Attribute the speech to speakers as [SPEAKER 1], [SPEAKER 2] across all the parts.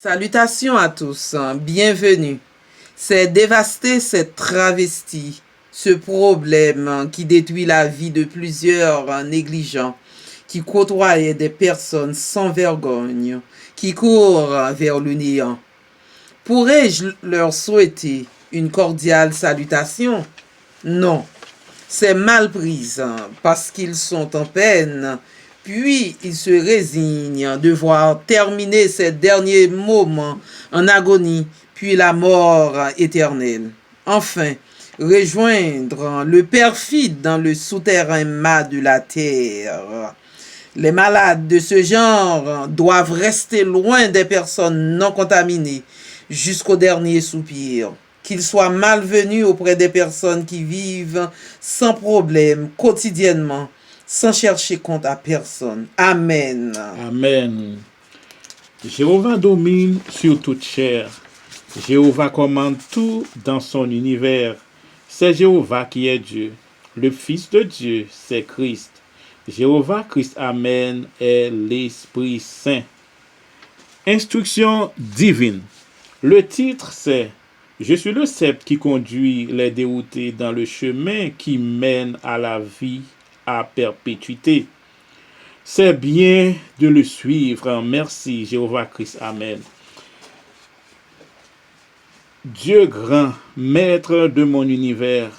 [SPEAKER 1] Salutations à tous, bienvenue. C'est dévasté, c'est travesti, ce problème qui détruit la vie de plusieurs négligents, qui côtoient des personnes sans vergogne, qui courent vers le néant. Pourrais-je leur souhaiter une cordiale salutation? Non, c'est mal prise parce qu'ils sont en peine. Puis ils se résignent de voir terminer ces derniers moments en agonie, puis la mort éternelle. Enfin, rejoindre le perfide dans le souterrain mat de la terre. Les malades de ce genre doivent rester loin des personnes non contaminées jusqu'au dernier soupir. Qu'ils soient malvenus auprès des personnes qui vivent sans problème quotidiennement, sans chercher compte à personne. Amen.
[SPEAKER 2] Amen. Jéhovah domine sur toute chair. Jéhovah commande tout dans son univers. C'est Jéhovah qui est Dieu. Le Fils de Dieu, c'est Christ. Jéhovah Christ, Amen, est l'Esprit Saint. Instruction divine. Le titre, c'est « Je suis le sceptre qui conduit les déroutés dans le chemin qui mène à la vie à perpétuité. » C'est bien de le suivre. Merci, Jéhovah Christ. Amen. Dieu grand, maître de mon univers,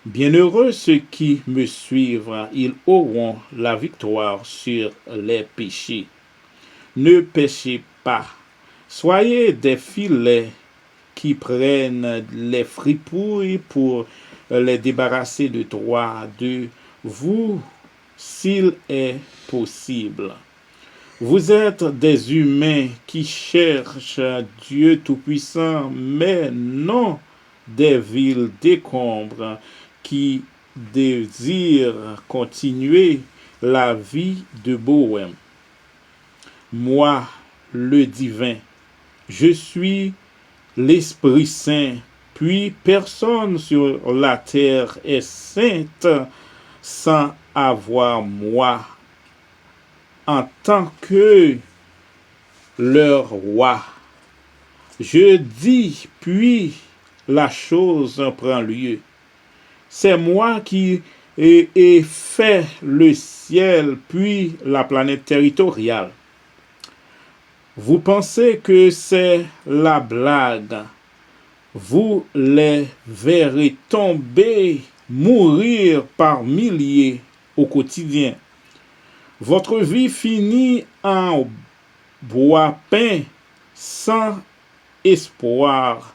[SPEAKER 2] bienheureux ceux qui me suivent, ils auront la victoire sur les péchés. Ne péchez pas. Soyez des filets qui prennent les fripouilles pour les débarrasser de droit de vous, s'il est possible. Vous êtes des humains qui cherchent Dieu Tout-Puissant, mais non des villes décombres qui désirent continuer la vie de bohème. Moi, le divin, je suis l'Esprit Saint, puis personne sur la terre est sainte sans avoir moi en tant que leur roi. Je dis, puis la chose prend lieu. C'est moi qui ai fait le ciel, puis la planète territoriale. Vous pensez que c'est la blague. Vous les verrez tomber, mourir par milliers au quotidien. Votre vie finit en bois peint sans espoir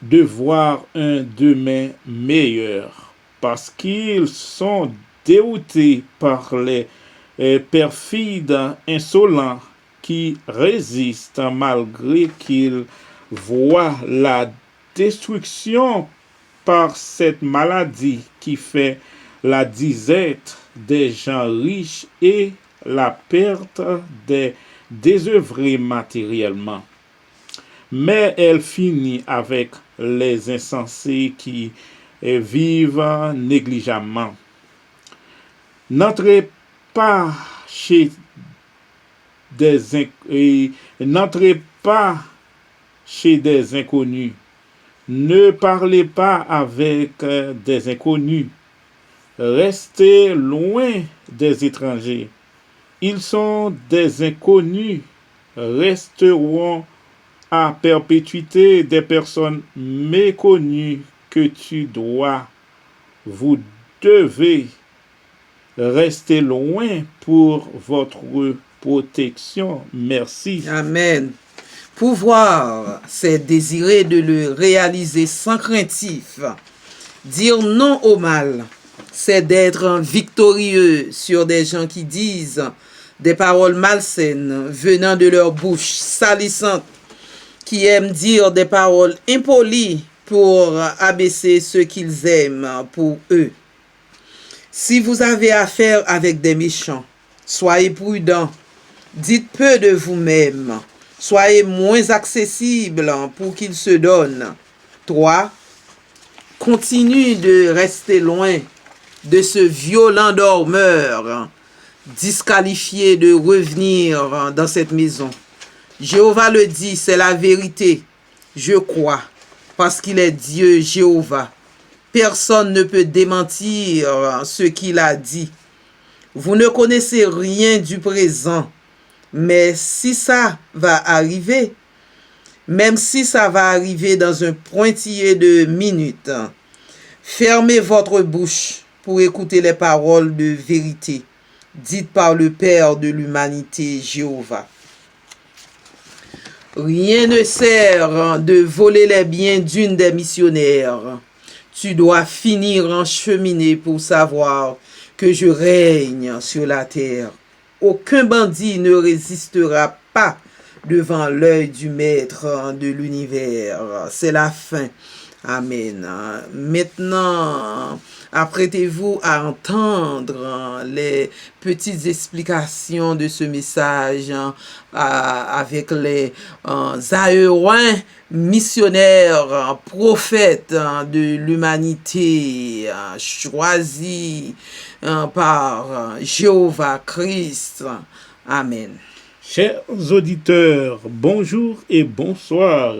[SPEAKER 2] de voir un demain meilleur parce qu'ils sont déroutés par les perfides insolents qui résistent malgré qu'ils voient la destruction par cette maladie qui fait la disette des gens riches et la perte des désœuvrés matériellement. Mais elle finit avec les insensés qui vivent négligemment. N'entrez pas chez n'entrez pas chez des inconnus. Ne parlez pas avec des inconnus. Restez loin des étrangers. Ils sont des inconnus. Resteront à perpétuité des personnes méconnues que vous devez rester loin pour votre protection. Merci.
[SPEAKER 1] Amen. Pouvoir, c'est désirer de le réaliser sans craintif. Dire non au mal, c'est d'être victorieux sur des gens qui disent des paroles malsaines venant de leur bouche salissante, qui aiment dire des paroles impolies pour abaisser ceux qu'ils aiment pour eux. Si vous avez affaire avec des méchants, soyez prudents. Dites peu de vous-même. Soyez moins accessible pour qu'ils se donnent. 3. Continue de rester loin de ce violent dormeur, disqualifié de revenir dans cette maison. Jéhovah le dit, c'est la vérité. Je crois, parce qu'il est Dieu Jéhovah. Personne ne peut démentir ce qu'il a dit. Vous ne connaissez rien du présent, mais si ça va arriver, même si ça va arriver dans un pointillé de minutes, fermez votre bouche pour écouter les paroles de vérité dites par le Père de l'humanité, Jéhovah. Rien ne sert de voler les biens d'une des missionnaires. Tu dois finir en cheminée pour savoir que je règne sur la terre. Aucun bandit ne résistera pas devant l'œil du Maître de l'univers. C'est la fin. Amen. Maintenant, apprêtez-vous à entendre les petites explications de ce message avec les aéroins missionnaires, prophètes de l'humanité, choisis par Jéhovah Christ. Amen.
[SPEAKER 2] Chers auditeurs, bonjour et bonsoir.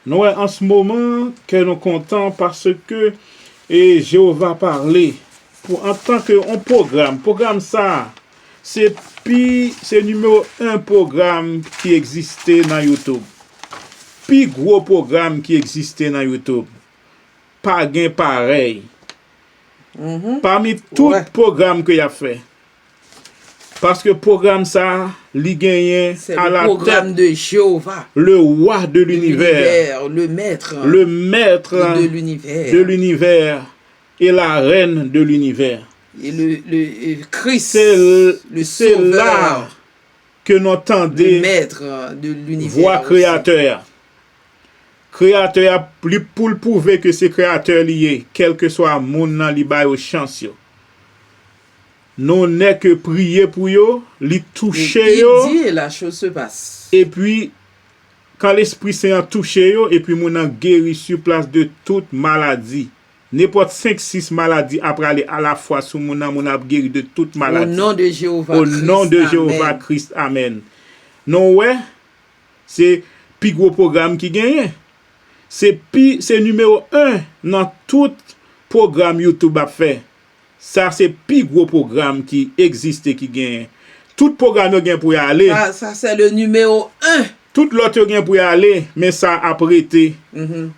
[SPEAKER 2] Nous en ce moment que nous comptons parce que Jéhovah parlé en tant qu'un programme ça, c'est numéro 1 programme qui existait dans YouTube. Puis gros programme qui existait dans YouTube. Pas gain pareil. Parmi tout programme que y a fait. Parce que programme ça, li gagne
[SPEAKER 1] à la programme de Jéhovah,
[SPEAKER 2] le roi de l'univers,
[SPEAKER 1] le maître
[SPEAKER 2] de l'univers et la reine de l'univers.
[SPEAKER 1] Et le Christ,
[SPEAKER 2] c'est là que nous entendons
[SPEAKER 1] le maître de l'univers,
[SPEAKER 2] voix créateur. Créateur pour le prouver que c'est créateur lié, quel que soit mon nan li bay au chance. Nous n'est que prier pour yo, li toucher yo.
[SPEAKER 1] Il dit et la chose se passe.
[SPEAKER 2] Et puis, quand l'Esprit Saint touche yo, et puis mon a guéri sur place de toute maladie. N'importe 5-6 maladies après aller à la fois sur mon a guéri de toute maladie.
[SPEAKER 1] Au nom de Jéhovah
[SPEAKER 2] Christ. Au nom de Jéhovah Christ. Amen. Non, ouais, c'est plus gros programme qui gagne. C'est numéro 1 dans tout programme YouTube a fait. Ça, c'est le plus gros programme qui existe et qui gagne. Tout programme gagne pour y aller.
[SPEAKER 1] Ça c'est le numéro 1.
[SPEAKER 2] Tout l'autre gagne pour y aller, mais ça a prêté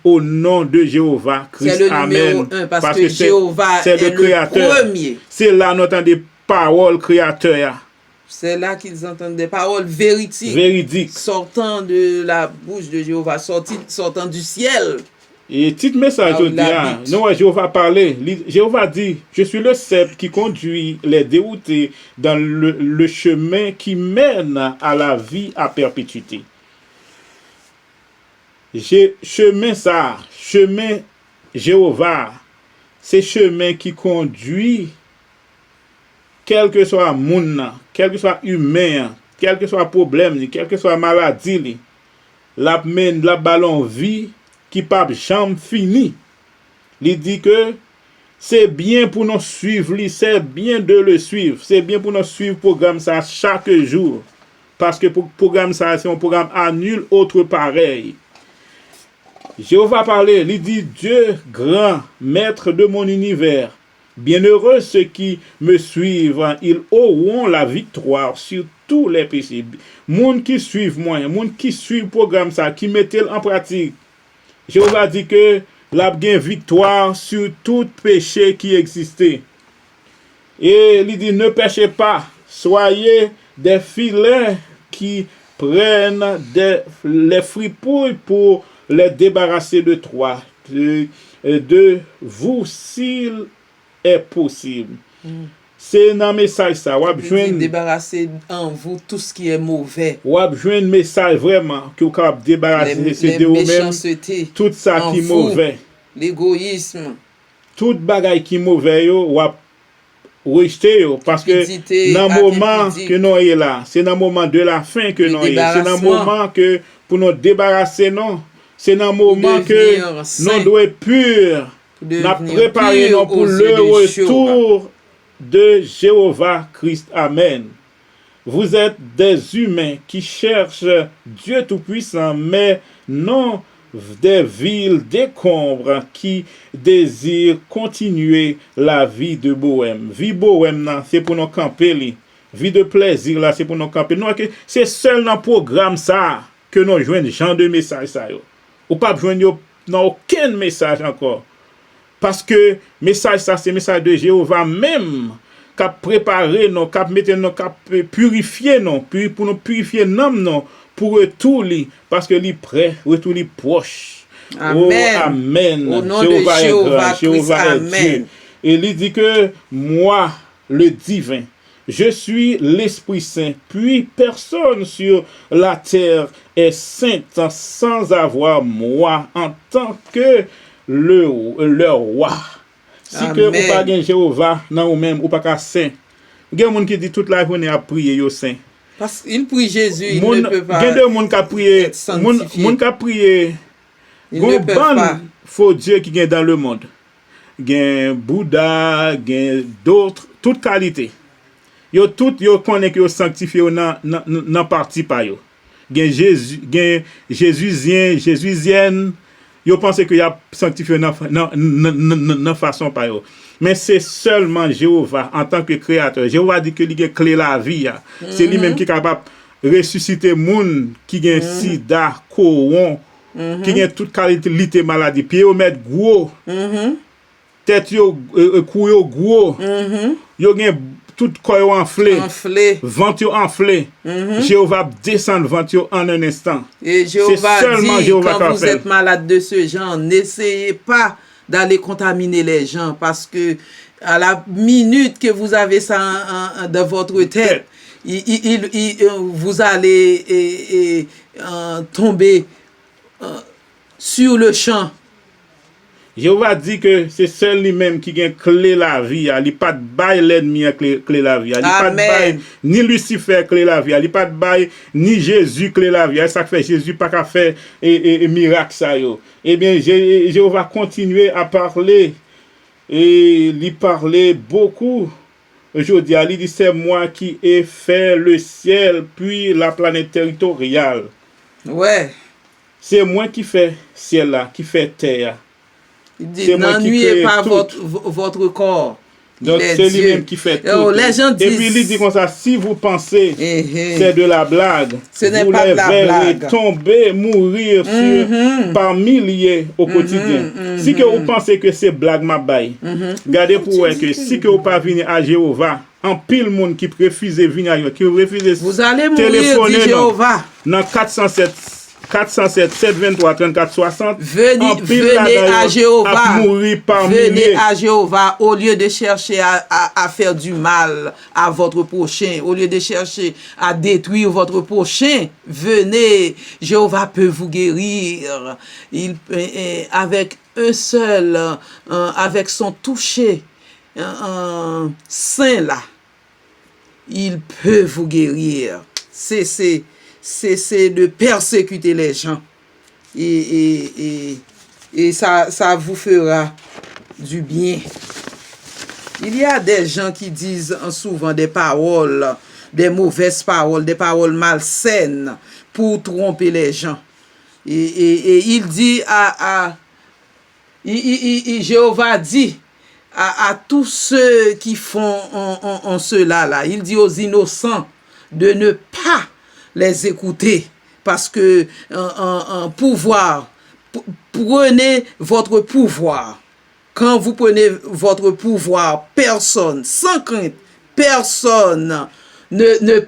[SPEAKER 2] au nom de Jéhovah Christ.
[SPEAKER 1] C'est le numéro 1 parce que Jéhovah est le créateur. Premier.
[SPEAKER 2] C'est là nous entendons des paroles créateurs.
[SPEAKER 1] C'est là qu'ils entendent des paroles véridiques. Sortant de la bouche de Jéhovah, sortant du ciel.
[SPEAKER 2] Et petit message aujourd'hui, nous Jéhovah parler. Jéhovah dit, je suis le cep qui conduit les déroutés dans le chemin qui mène à la vie à perpétuité. Chemin Jéhovah, c'est chemin qui conduit, quel que soit monde, quel que soit humain, quel que soit problème, quel que soit maladie, la mène la ballon vie qui pas jamais fini. Il dit que c'est bien pour nous suivre, c'est bien de le suivre, c'est bien pour nous suivre le programme ça chaque jour. Parce que pour programme ça, c'est un programme à nul autre pareil. Jéhovah parlait, il dit Dieu grand, maître de mon univers. Bienheureux ceux qui me suivent, ils auront la victoire sur tous les péchés. Moun qui suivent moi, moun qui suivent le programme ça, qui mettent en pratique. Jéhovah dit que la gain victoire sur tout péché qui existait. Et il dit ne péchez pas, soyez des filets qui prennent les fripouilles pour les débarrasser de toi, de vous s'il est possible. C'est un message ça.
[SPEAKER 1] Débarrasser en vous tout ce qui est mauvais.
[SPEAKER 2] Ou un message vraiment que vous pouvez débarrasser de vous-même. Tout ça qui est mauvais.
[SPEAKER 1] L'égoïsme.
[SPEAKER 2] Tout bagaille qui est mauvais, ou rejeter parce que dans le moment que nous sommes là, c'est dans le moment de la fin que nous sommes. C'est dans le moment que pour nous débarrasser, non. C'est dans le moment que nous devons être purs. Nous préparer pour le retour de Jéhovah Christ. Amen. Vous êtes des humains qui cherchent Dieu Tout-Puissant, mais non des villes décombres qui désirent continuer la vie de bohème. Vie bohème, non, c'est pour nous camper. Vie de plaisir, là, c'est pour nous camper. Non, c'est seul dans le programme ça que nous joignons genre de message. Ça, yo. Ou pas joindre dans aucun message encore. Parce que message ça, c'est message de Jéhovah même. Qui préparé, non, qui mettre, non, qui purifier, non, pour nous purifier, non, pour retour li, parce que li prêt, retour li proche.
[SPEAKER 1] Amen.
[SPEAKER 2] Oh, amen.
[SPEAKER 1] Au nom
[SPEAKER 2] Jéhovah
[SPEAKER 1] de
[SPEAKER 2] est
[SPEAKER 1] Jéhovah
[SPEAKER 2] grand,
[SPEAKER 1] Christ,
[SPEAKER 2] Jéhovah est
[SPEAKER 1] amen.
[SPEAKER 2] Dieu. Et il dit que moi, le divin, je suis l'Esprit Saint, puis personne sur la terre est saint sans avoir moi en tant que le roi. Si
[SPEAKER 1] Amen.
[SPEAKER 2] que ou pas gen Jéhovah, nan ou même ou pas ka saint. Gen moun qui dit toute la journée à prier yo saint.
[SPEAKER 1] Parce qu'il prie Jésus, il
[SPEAKER 2] Moun
[SPEAKER 1] ne peut pas
[SPEAKER 2] gen de moun ka prier,
[SPEAKER 1] être sanctifié.
[SPEAKER 2] moun ka prier.
[SPEAKER 1] Ils
[SPEAKER 2] Gon
[SPEAKER 1] ne peuvent
[SPEAKER 2] ban
[SPEAKER 1] pas.
[SPEAKER 2] faux Dieu qui gen dans le monde. Gen Bouddha, gen d'autres, toute qualité. Yo tout yo connaît que yo sanctifié nan parti pa yo. Gen Jésus, gen Jésusienne, yo pense que y a sanctifié nan façon pa yo. Mais c'est seulement Jéhovah en tant que créateur. Jéhovah dit que il a clé la vie. C'est lui-même qui est capable de ressusciter moun qui gen sida, coron, qui gen toute qualité maladie. Pied yo met gros. Tête yo cou yo gros. Yo gen tout corps enflé. Ventre yo enflé. Jéhovah descend ventre yo en un instant.
[SPEAKER 1] Et Jéhovah
[SPEAKER 2] seulement
[SPEAKER 1] dit,
[SPEAKER 2] Jéhovah
[SPEAKER 1] quand
[SPEAKER 2] qui
[SPEAKER 1] vous
[SPEAKER 2] fait.
[SPEAKER 1] êtes malade de ce genre, n'essayez pas d'aller contaminer les gens parce que à la minute que vous avez ça dans votre tête, vous allez tomber sur le champ.
[SPEAKER 2] Jéhovah dit que c'est seul lui-même qui a clé la vie. Il n'y a pas de bail l'ennemi à clé la vie. Il n'y a pas de bail ni Lucifer clé la vie. Il n'y a pas de bail ni Jésus clé la vie. Ça fait Jésus pas qu'à faire et miracle ça yo. Eh bien Jéhovah continuer à parler et lui parler beaucoup. Aujourd'hui, il dit c'est moi qui ai fait le ciel puis la planète territoriale.
[SPEAKER 1] Ouais.
[SPEAKER 2] C'est moi qui fait ciel là, qui fait terre.
[SPEAKER 1] Il dit, n'ennuyez pas votre corps.
[SPEAKER 2] Donc c'est lui-même qui fait tout.
[SPEAKER 1] Les gens disent,
[SPEAKER 2] et puis il dit comme ça, si vous pensez c'est de la blague,
[SPEAKER 1] ce n'est
[SPEAKER 2] vous
[SPEAKER 1] pas
[SPEAKER 2] les
[SPEAKER 1] de la
[SPEAKER 2] verrez
[SPEAKER 1] blague.
[SPEAKER 2] tomber, mourir par milliers au quotidien. Si que vous pensez que c'est blague ma baille, regardez pour voir que si que vous pas venir à Jéhovah, en pile monde qui refuse de venir à Jéhovah, qui refuse
[SPEAKER 1] vous allez mourir, dit Jéhovah.
[SPEAKER 2] Dans 407 723 34 60
[SPEAKER 1] venez à Jéhovah,
[SPEAKER 2] venez
[SPEAKER 1] à Jéhovah au lieu de chercher à faire du mal à votre prochain, au lieu de chercher à détruire votre prochain, venez, Jéhovah peut vous guérir. Avec un seul, avec son toucher saint là, il peut vous guérir. C'est de persécuter les gens. Et ça vous fera du bien. Il y a des gens qui disent souvent des paroles, des mauvaises paroles, des paroles malsaines pour tromper les gens. Et il dit Jéhovah dit à tous ceux qui font cela là, il dit aux innocents de ne pas les écouter parce que pouvoir, prenez votre pouvoir. Quand vous prenez votre pouvoir, personne, sans crainte, personne ne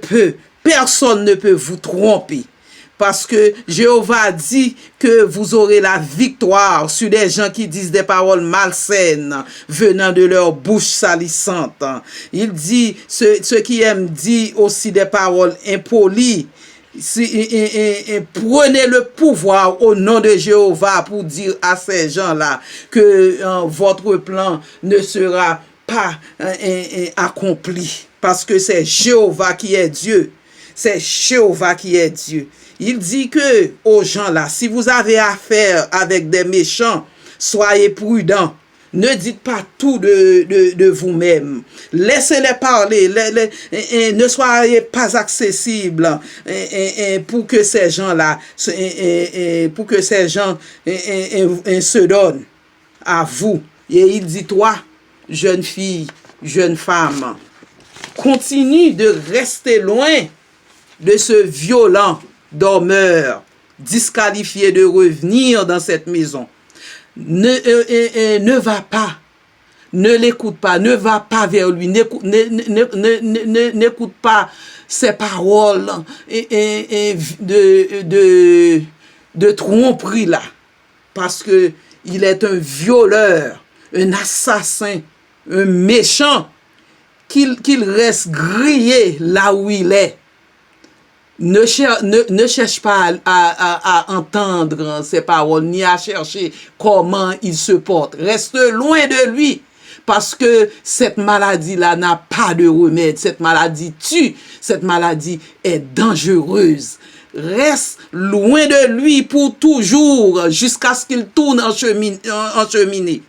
[SPEAKER 1] peut vous tromper. Parce que Jéhovah dit que vous aurez la victoire sur les gens qui disent des paroles malsaines venant de leur bouche salissante. Il dit, ceux qui aiment dire aussi des paroles impolies, prenez le pouvoir au nom de Jéhovah pour dire à ces gens-là que votre plan ne sera pas accompli. Parce que c'est Jéhovah qui est Dieu. C'est Jéhovah qui est Dieu. Il dit que aux gens là, si vous avez affaire avec des méchants, soyez prudents. Ne dites pas tout de vous-même. Laissez-les parler. Ne soyez pas accessible pour que ces gens-là, pour que ces gens se donnent à vous. Et il dit, toi, jeune fille, jeune femme, continue de rester loin de ce violent dormeur, disqualifié de revenir dans cette maison. Ne va pas, ne l'écoute pas, ne va pas vers lui, n'écoute pas ses paroles de tromperie là, parce que il est un violeur, un assassin, un méchant, qu'il reste grillé là où il est. Ne cherche pas à entendre ses paroles, ni à chercher comment il se porte. Reste loin de lui, parce que cette maladie-là n'a pas de remède. Cette maladie tue, cette maladie est dangereuse. Reste loin de lui pour toujours, jusqu'à ce qu'il tourne en cheminée.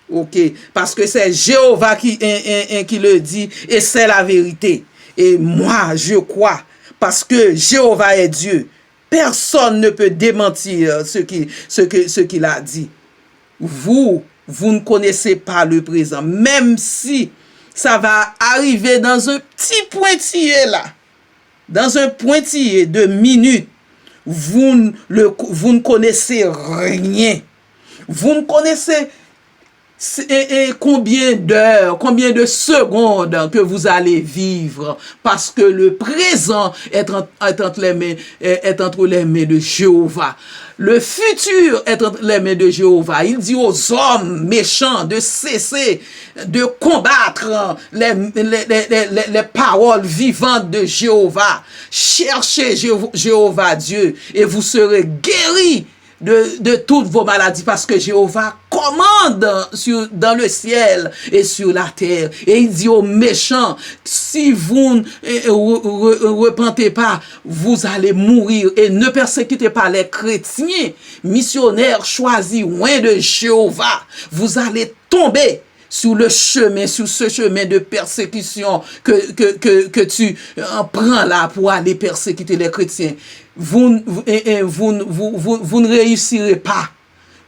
[SPEAKER 1] Ok, parce que c'est Jéhovah qui le dit, et c'est la vérité. Et moi, je crois, parce que Jéhovah est Dieu. Personne ne peut démentir ce qu'il a dit. Vous ne connaissez pas le présent. Même si ça va arriver dans un petit pointillé là, dans un pointillé de minutes, vous ne connaissez rien. Vous ne connaissez combien d'heures, combien de secondes que vous allez vivre, parce que le présent est entre les mains de Jéhovah. Le futur est entre les mains de Jéhovah. Il dit aux hommes méchants de cesser de combattre les paroles vivantes de Jéhovah. Cherchez Jéhovah Dieu et vous serez guéris de toutes vos maladies, parce que Jéhovah commande dans le ciel et sur la terre. Et il dit aux méchants, si vous ne repentez pas, vous allez mourir. Et ne persécutez pas les chrétiens, missionnaires choisis loin de Jéhovah. Vous allez tomber sur ce chemin de persécution que tu prends là pour aller persécuter les chrétiens. Vous ne réussirez pas.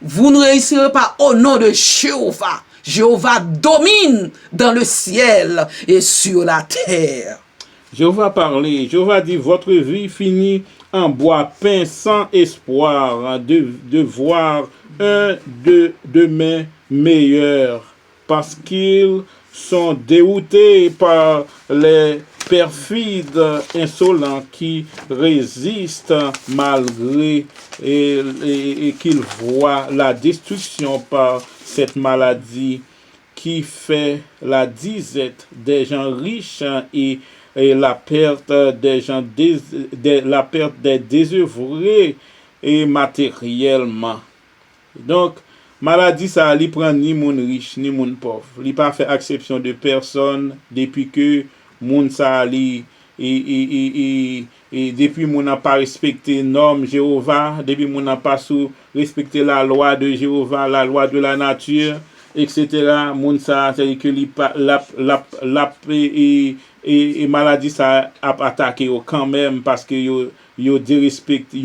[SPEAKER 1] Vous ne réussirez pas au nom de Jéhovah. Jéhovah domine dans le ciel et sur la terre.
[SPEAKER 2] Jéhovah parlait. Jéhovah dit, votre vie finit en bois peint sans espoir de voir un demain meilleur, parce qu'ils sont déroutés par les perfides insolents qui résistent malgré et qu'ils voient la destruction par cette maladie qui fait la disette des gens riches et la perte des gens la perte des désœuvrés et matériellement. Donc maladie ça li prend ni moun riche ni moun pauvre. Li pas fait exception de personne depuis que moun ça li et depuis moun n'a pas respecté norme Jéhovah, depuis moun n'a pas respecté la loi de Jéhovah, la loi de la nature, etc. Moun ça c'est que li et maladie ça a attaqué quand même, parce que yo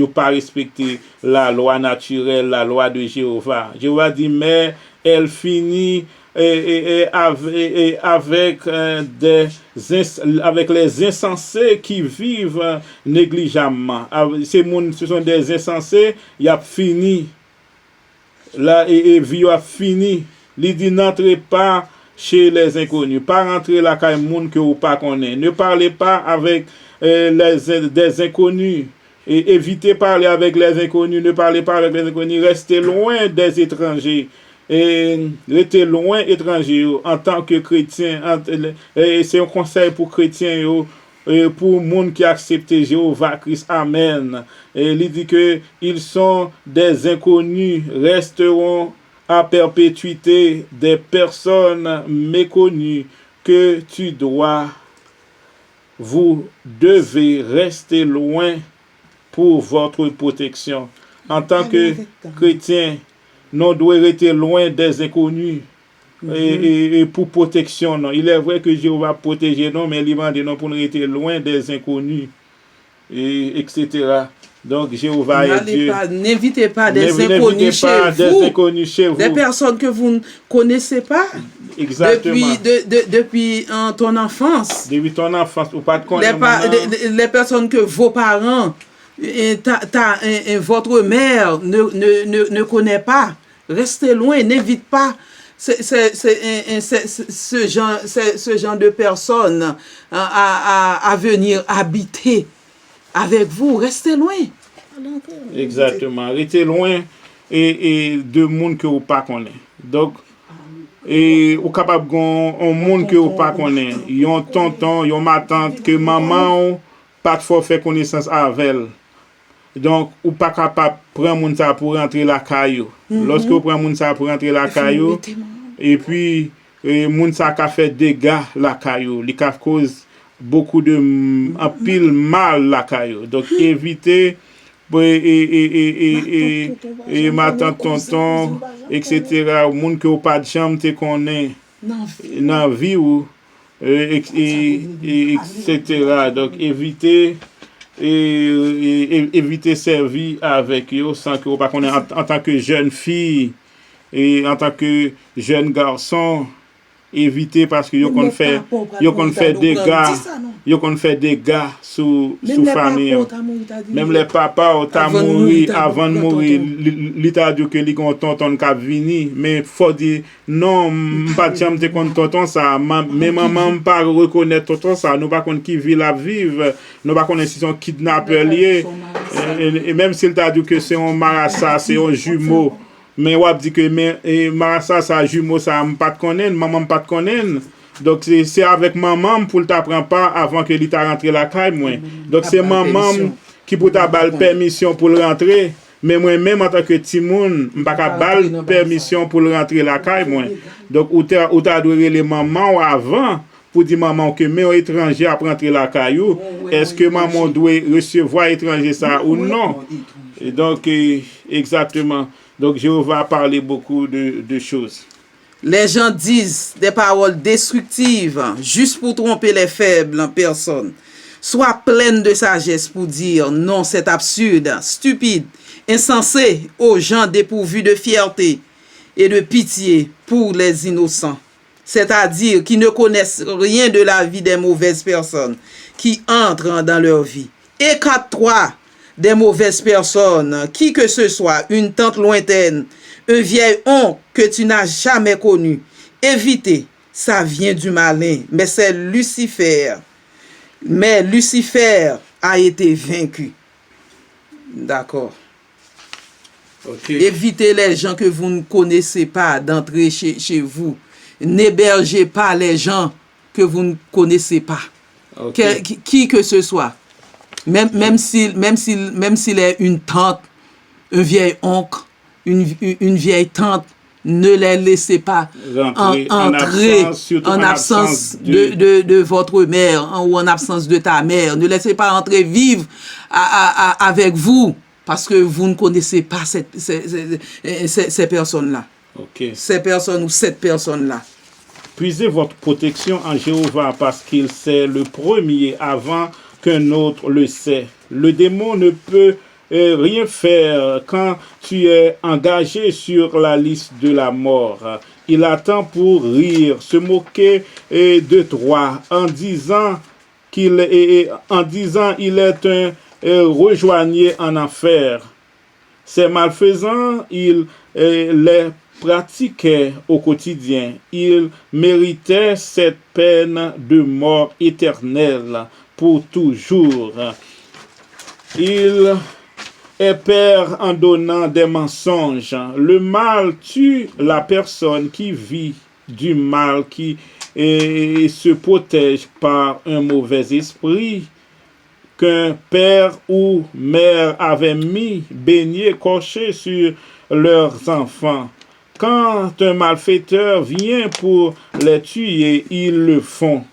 [SPEAKER 2] pas respecté la loi naturelle, la loi de Jéhovah. Jéhovah dit, mais elle finit avec les insensés qui vivent négligemment. Ce sont des insensés, il a fini. Là, et vie a fini. Il dit, n'entrez pas chez les inconnus, pas rentrer là quand monde que vous pas connaissez. Ne parlez pas avec des inconnus. Et évitez de parler avec les inconnus, ne parlez pas avec les inconnus, restez loin des étrangers. Et restez loin étrangers en tant que chrétien. C'est un conseil pour chrétiens, pour le monde qui accepte Jéhovah Christ. Amen. Et il dit que ils sont des inconnus, resteront à perpétuité des personnes méconnues que vous devez rester loin pour votre protection. En tant que chrétien, nous devons rester loin des inconnus. et pour protection. Non. Il est vrai que Jéhovah protège non, mais il demande non pour nous rester loin des inconnus, etc. Donc Jéhovah est Dieu.
[SPEAKER 1] N'invitez pas des inconnus chez vous, des personnes que vous ne connaissez pas.
[SPEAKER 2] Exactement.
[SPEAKER 1] Depuis ton enfance.
[SPEAKER 2] Depuis ton enfance, ou pas de connaître.
[SPEAKER 1] Les personnes que vos parents, votre mère ne connaît pas. Restez loin, n'invite pas ce genre de personnes à venir habiter avec vous. Restez loin.
[SPEAKER 2] Exactement. Restez loin et de monde que vous pas connaissez. Donc, et ou capable un monde que vous pas connaissez. Yon tonton, yon ma tante que maman pas de fois fait connaissance avec elle. Donc, ou pas capable prendre moun ça pour rentrer la caillou. Lorsque vous prenez moun ça pour rentrer la caillou, et puis moun ça a fait dégâts la caillou, il a cause beaucoup de en pile mal la caillou. Donc évitez et ma tante tonton etc. moun que ou pas de chambre te connaît dans vie ou etc. Donc évitez éviter servir avec eux sans que vous pas connaître en tant que jeune fille et en tant que jeune garçon, éviter parce que yo kon fait des gars sous famille. Même les papas ont mouru avant de mourir, l'état dit que li kon tonton k'ap vini, mais faut dire non, pas jamais te kon tonton ça, mais maman pas reconnaître tonton ça, nous pas connait qui vit la vivre, nous pas connait si son kidnappeur lié et même s'il t'a dit que c'est un marassa, c'est un jumeau. Mais on dit que Marassa ça jumeau ça pas de connaître, maman pas de connaître. Donc c'est avec maman pour t'apprendre pas avant que il t'a rentré la caille moi. Donc c'est maman qui pour t'a balle permission pour rentrer, mais moi même en tant que petit monde, pas ka balle permission pour rentrer la caille moi. Donc ou t'a adoré les mamans avant pour dire maman que mais un étranger à rentrer la caillou, est-ce que maman doit recevoir étranger ça ou non? Et donc exactement. Donc, Jéhovah a parlé beaucoup de choses.
[SPEAKER 1] Les gens disent des paroles destructives juste pour tromper les faibles en personne. Sois pleine de sagesse pour dire non, c'est absurde, stupide, insensé aux gens dépourvus de fierté et de pitié pour les innocents. C'est-à-dire qui ne connaissent rien de la vie des mauvaises personnes qui entrent dans leur vie. Écarte-toi des mauvaises personnes, qui que ce soit, une tante lointaine, un vieil oncle que tu n'as jamais connu. Évitez, ça vient du malin, mais c'est Lucifer. Mais Lucifer a été vaincu. D'accord. Okay. Évitez les gens que vous ne connaissez pas d'entrer chez vous. N'hébergez pas les gens que vous ne connaissez pas. Okay. Qui que ce soit. Même s'il est une tante, un vieil oncle, une vieille tante, ne les laissez pas entrer en absence de votre mère ou en absence de ta mère. Ne laissez pas entrer vivre avec vous parce que vous ne connaissez pas ces personnes-là.
[SPEAKER 2] Okay.
[SPEAKER 1] Ces personnes ou cette personne-là.
[SPEAKER 2] Puisez votre protection en Jéhovah parce qu'il c'est le premier avant qu'un autre le sait. Le démon ne peut rien faire quand tu es engagé sur la liste de la mort. Il attend pour rire, se moquer de toi en disant il est un rejoigné en enfer. Ces malfaisants, il les pratiquait au quotidien. Il méritait cette peine de mort éternelle pour toujours. Il est père en donnant des mensonges. Le mal tue la personne qui vit du mal, qui se protège par un mauvais esprit qu'un père ou mère avait mis, baigné, coché sur leurs enfants. Quand un malfaiteur vient pour les tuer, ils le font.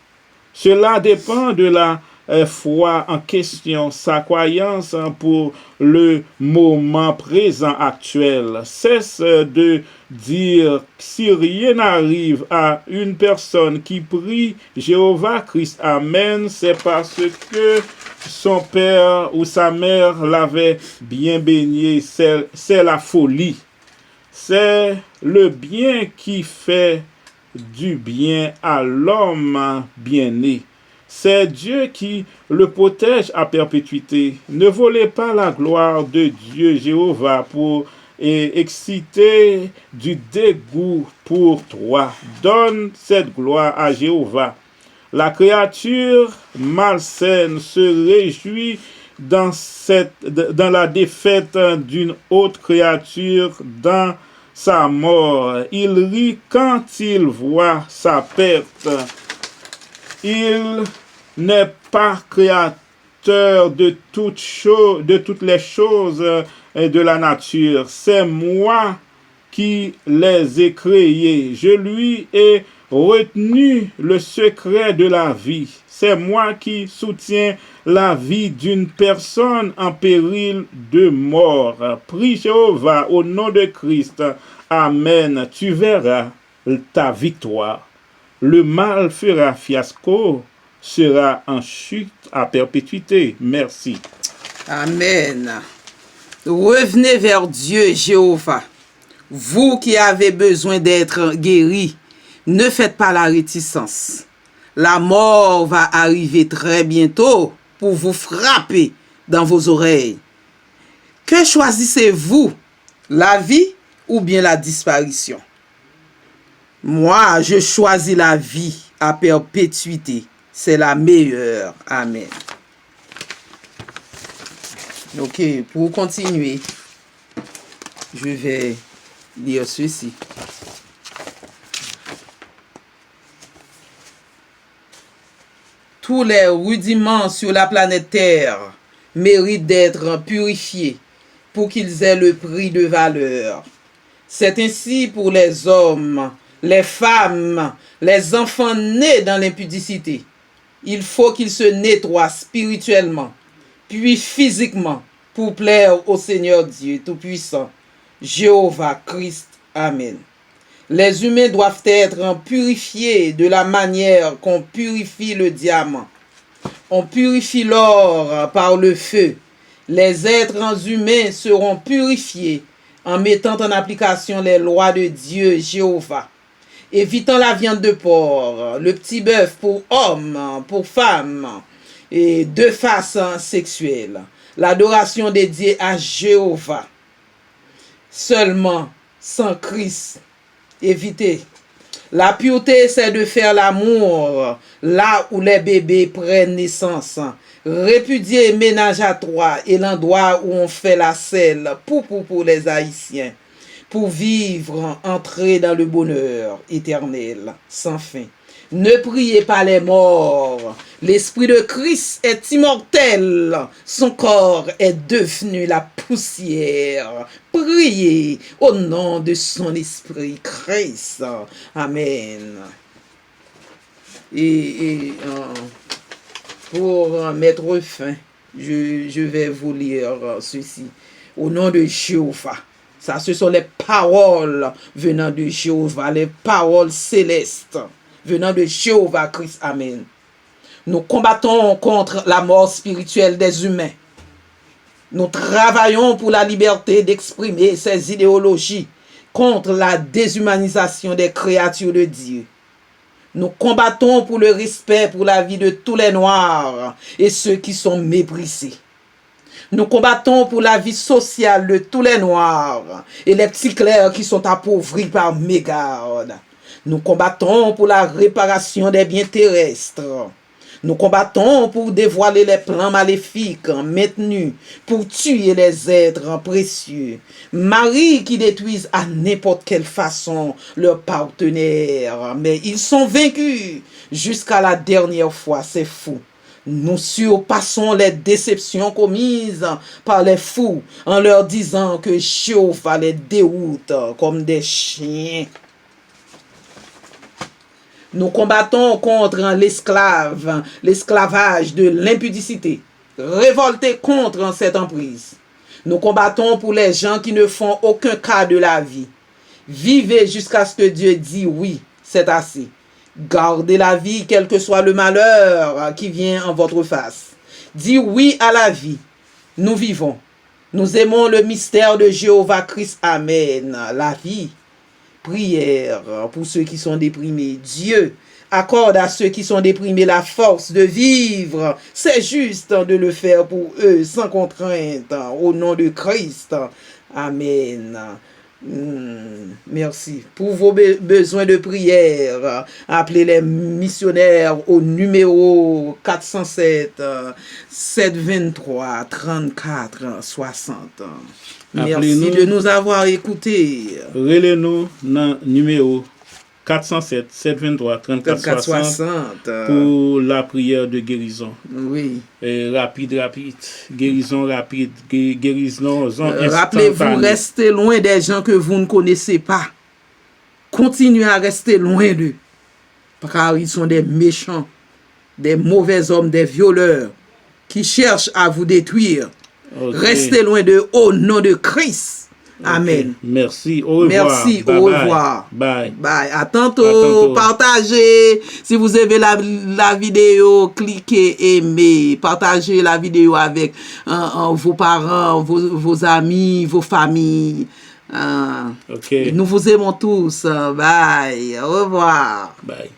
[SPEAKER 2] Cela dépend de la foi en question sa croyance pour le moment présent actuel. Cesse de dire si rien n'arrive à une personne qui prie Jéhovah Christ Amen, c'est parce que son père ou sa mère l'avait bien baigné. C'est la folie. C'est le bien qui fait du bien à l'homme bien-né. C'est Dieu qui le protège à perpétuité. Ne volez pas la gloire de Dieu Jéhovah pour exciter du dégoût pour toi. Donne cette gloire à Jéhovah. La créature malsaine se réjouit dans la défaite d'une autre créature, dans sa mort. Il rit quand il voit sa perte. Il n'est pas créateur de toutes les choses de la nature. C'est moi qui les ai créés. Je lui ai retenu le secret de la vie. C'est moi qui soutiens la vie d'une personne en péril de mort. Prie Jéhovah au nom de Christ. Amen. Tu verras ta victoire. Le mal fera fiasco, sera en chute à perpétuité. Merci.
[SPEAKER 1] Amen. Revenez vers Dieu, Jéhovah. Vous qui avez besoin d'être guéris, ne faites pas la réticence. La mort va arriver très bientôt pour vous frapper dans vos oreilles. Que choisissez-vous, la vie ou bien la disparition? Moi, je choisis la vie à perpétuité. C'est la meilleure. Amen. Ok, pour continuer, je vais lire ceci. Tous les rudiments sur la planète Terre méritent d'être purifiés pour qu'ils aient le prix de valeur. C'est ainsi pour les hommes, les femmes, les enfants nés dans l'impudicité. Il faut qu'ils se nettoient spirituellement, puis physiquement, pour plaire au Seigneur Dieu Tout-Puissant, Jéhovah Christ. Amen. Les humains doivent être purifiés de la manière qu'on purifie le diamant. On purifie l'or par le feu. Les êtres humains seront purifiés en mettant en application les lois de Dieu Jéhovah. Évitant la viande de porc, le petit bœuf pour hommes, pour femmes, et de façon sexuelle. L'adoration dédiée à Jéhovah. Seulement sans Christ. Évitez. La pureté, c'est de faire l'amour là où les bébés prennent naissance. Répudier ménage à trois et l'endroit où on fait la selle pour les Haïtiens. Pour vivre, entrer dans le bonheur éternel, sans fin. Ne priez pas les morts. L'esprit de Christ est immortel. Son corps est devenu la poussière. Priez au nom de son esprit Christ. Amen. Et pour mettre fin, je vais vous lire ceci. Au nom de Jéhovah. Ça, ce sont les paroles venant de Jéhovah, les paroles célestes venant de Jéhovah Christ. Amen. Nous combattons contre la mort spirituelle des humains. Nous travaillons pour la liberté d'exprimer ces idéologies contre la déshumanisation des créatures de Dieu. Nous combattons pour le respect pour la vie de tous les Noirs et ceux qui sont méprisés. Nous combattons pour la vie sociale de tous les Noirs et les petits clercs qui sont appauvris par mégarde. Nous combattons pour la réparation des biens terrestres. Nous combattons pour dévoiler les plans maléfiques maintenus pour tuer les êtres précieux. Maris qui détruisent à n'importe quelle façon leurs partenaires. Mais ils sont vaincus jusqu'à la dernière fois. C'est fou. Nous surpassons les déceptions commises par les fous en leur disant que Jéhovah les déroute comme des chiens. Nous combattons contre l'esclavage de l'impudicité. Révoltés contre cette emprise. Nous combattons pour les gens qui ne font aucun cas de la vie. Vivez jusqu'à ce que Dieu dise oui, c'est assez. Gardez la vie, quel que soit le malheur qui vient en votre face. Dis oui à la vie. Nous vivons. Nous aimons le mystère de Jéhovah Christ. Amen. La vie. Prière pour ceux qui sont déprimés. Dieu accorde à ceux qui sont déprimés la force de vivre. C'est juste de le faire pour eux sans contrainte. Au nom de Christ. Amen. Merci. Pour vos besoins de prière, appelez les missionnaires au numéro 407 723 34 60. Merci de nous avoir écoutés.
[SPEAKER 2] Relez-nous dans numéro 407 723 34 60 pour la prière de guérison.
[SPEAKER 1] Oui.
[SPEAKER 2] Rapide. Guérison rapide. Guérison
[SPEAKER 1] Rappelez-vous, restez loin des gens que vous ne connaissez pas. Continuez à rester loin d'eux. Car ils sont des méchants, des mauvais hommes, des violeurs qui cherchent à vous détruire. Okay. Restez loin d'eux au nom de Christ. Amen.
[SPEAKER 2] Okay. Merci. Au revoir.
[SPEAKER 1] Merci. Au revoir.
[SPEAKER 2] Bye.
[SPEAKER 1] Bye. À tantôt. Partagez. Si vous aimez la vidéo, cliquez, aimez. Partagez la vidéo avec vos parents, vos amis, vos familles.
[SPEAKER 2] Okay.
[SPEAKER 1] Nous vous aimons tous. Bye. Au revoir.
[SPEAKER 2] Bye.